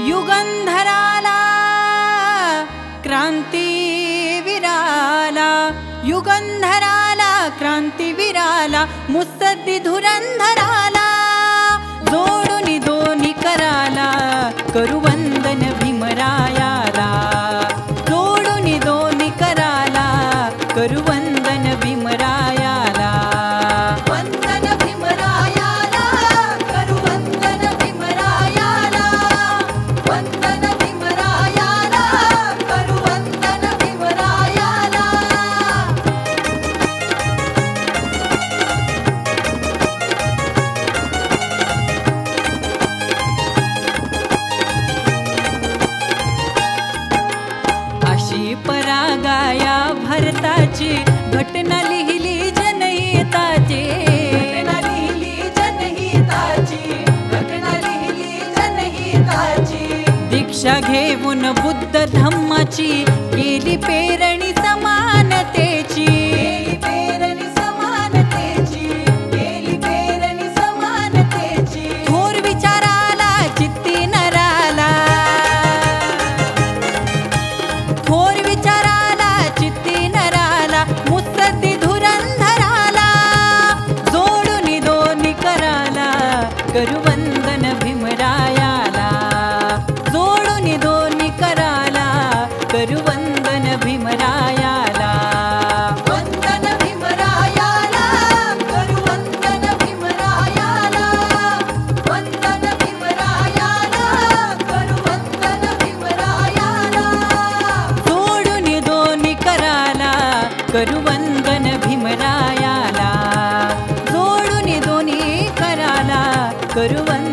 युगंधराला क्रांतीवीराला, युगंधराला क्रांतीवीराला, मुत्सद्दी धुरंधराला, जोडून दोन्ही कराला करू वंदन भीमरायाला, जोडून दोन्ही कराला करू वंदन भीमरायाला. वंदन भीमरायाला, करू वंदन भीमरायाला, वंदन भीमरायाला, करू वंदन भीमरायाला. अशी परागाया भारताची घटना लिहिली जनहिताची, घटना लिहिली जनहिताची, घटना लिहिली जनहिताची. दीक्षा घेऊन बुद्ध धम्माची केली पेरणी समानतेची, केली पेरणी समानतेची, केली पेरणी समानतेची. थोर विचाराला चित्ती नराला, थोर विचाराला चित्ती नराला, मुत्सद्दी धुरंधराला, जोडून दोन्ही कराला करू वंदन भीमरायाला, जोडून दोन्ही कराला करू वंदन भीमरायाला. वंदन भीमरायाला, करू वंदन भीमरायाला, वंदन भीमरायाला, करू वंदन भीमरायाला. जोडून दोन्ही कराला करू वंदन भीमरायाला, जोडून दोन्ही कराला करू वंदन